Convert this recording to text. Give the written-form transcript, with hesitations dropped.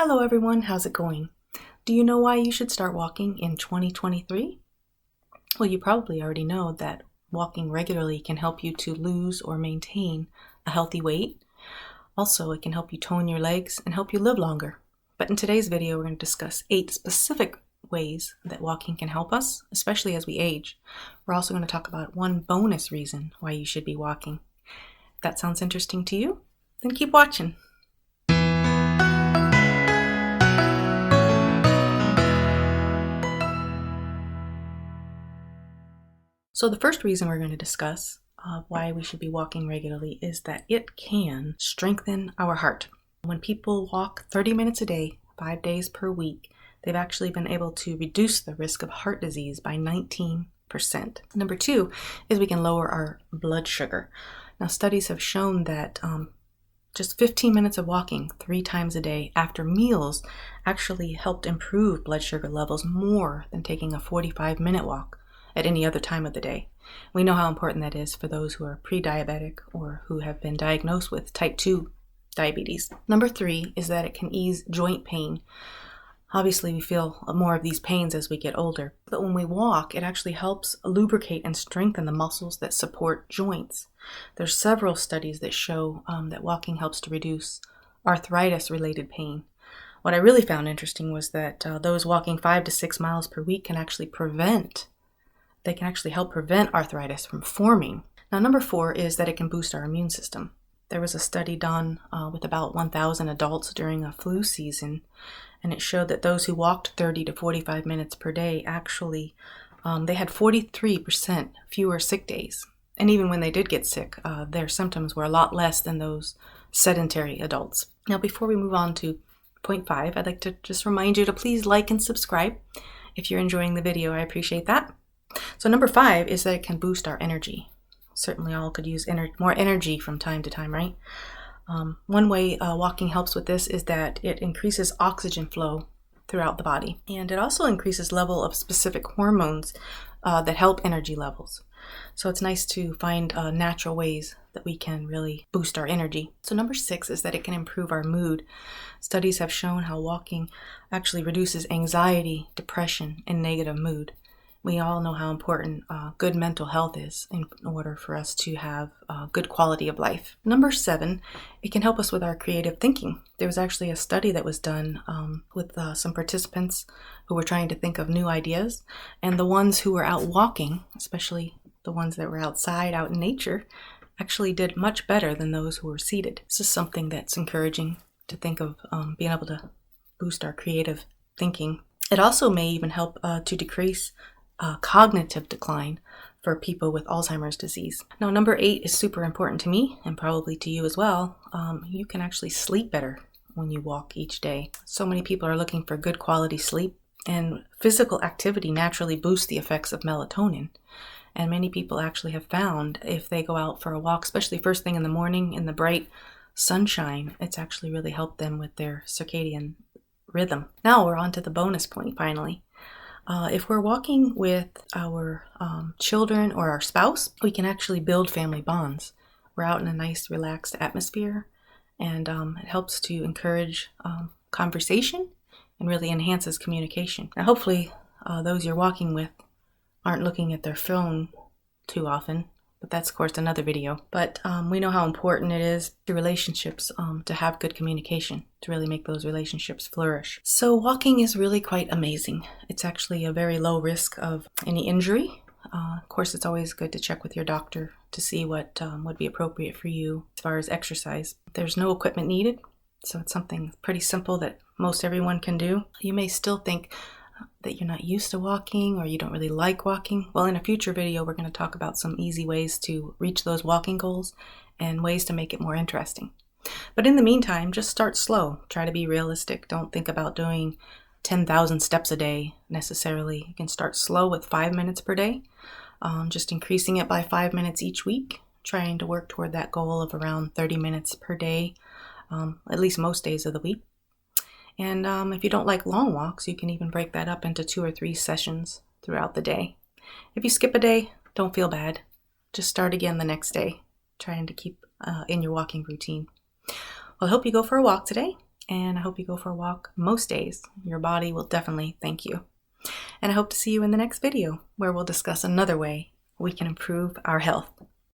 Hello everyone, how's it going? Do you know why you should start walking in 2023? Well, you probably already know that walking regularly can help you to lose or maintain a healthy weight. Also, it can help you tone your legs and help you live longer. But in today's video, we're going to discuss 8 specific ways that walking can help us, especially as we age. We're also going to talk about one bonus reason why you should be walking. If that sounds interesting to you, then keep watching. So the first reason we're going to discuss why we should be walking regularly is that it can strengthen our heart. When people walk 30 minutes a day, 5 days per week, they've actually been able to reduce the risk of heart disease by 19%. Number 2 is we can lower our blood sugar. Now, studies have shown that just 15 minutes of walking 3 times a day after meals actually helped improve blood sugar levels more than taking a 45-minute walk at any other time of the day. We know how important that is for those who are pre-diabetic or who have been diagnosed with type 2 diabetes. Number 3 is that it can ease joint pain. Obviously, we feel more of these pains as we get older, but when we walk, it actually helps lubricate and strengthen the muscles that support joints. There's several studies that show that walking helps to reduce arthritis-related pain. What I really found interesting was that those walking 5 to 6 miles per week can actually help prevent arthritis from forming. Now, number 4 is that it can boost our immune system. There was a study done with about 1,000 adults during a flu season, and it showed that those who walked 30 to 45 minutes per day actually, they had 43% fewer sick days. And even when they did get sick, their symptoms were a lot less than those sedentary adults. Now, before we move on to point 5, I'd like to just remind you to please like and subscribe. If you're enjoying the video, I appreciate that. So number 5 is that it can boost our energy. Certainly all could use more energy from time to time, right? One way walking helps with this is that it increases oxygen flow throughout the body. And it also increases level of specific hormones that help energy levels. So it's nice to find natural ways that we can really boost our energy. So number 6 is that it can improve our mood. Studies have shown how walking actually reduces anxiety, depression, and negative mood. We all know how important good mental health is in order for us to have a good quality of life. Number 7, it can help us with our creative thinking. There was actually a study that was done with some participants who were trying to think of new ideas, and the ones who were out walking, especially the ones that were outside, out in nature, actually did much better than those who were seated. This is something that's encouraging to think of being able to boost our creative thinking. It also may even help to decrease cognitive decline for people with Alzheimer's disease. Now, number 8 is super important to me and probably to you as well. You can actually sleep better when you walk each day. So many people are looking for good quality sleep, and physical activity naturally boosts the effects of melatonin. And many people actually have found if they go out for a walk, especially first thing in the morning in the bright sunshine, it's actually really helped them with their circadian rhythm. Now we're on to the bonus point finally. If we're walking with our children or our spouse, we can actually build family bonds. We're out in a nice, relaxed atmosphere, and it helps to encourage conversation and really enhances communication. Now, hopefully, those you're walking with aren't looking at their phone too often, but that's, of course, another video. But we know how important it is to relationships to have good communication, to really make those relationships flourish. So walking is really quite amazing. It's actually a very low risk of any injury. Of course, it's always good to check with your doctor to see what would be appropriate for you as far as exercise. There's no equipment needed, so it's something pretty simple that most everyone can do. You may still think that you're not used to walking or you don't really like walking. Well, in a future video, we're going to talk about some easy ways to reach those walking goals and ways to make it more interesting. But in the meantime, just start slow. Try to be realistic. Don't think about doing 10,000 steps a day necessarily. You can start slow with 5 minutes per day, just increasing it by 5 minutes each week, trying to work toward that goal of around 30 minutes per day, at least most days of the week. And if you don't like long walks, you can even break that up into 2 or 3 sessions throughout the day. If you skip a day, don't feel bad. Just start again the next day, trying to keep in your walking routine. Well, I hope you go for a walk today, and I hope you go for a walk most days. Your body will definitely thank you. And I hope to see you in the next video, where we'll discuss another way we can improve our health.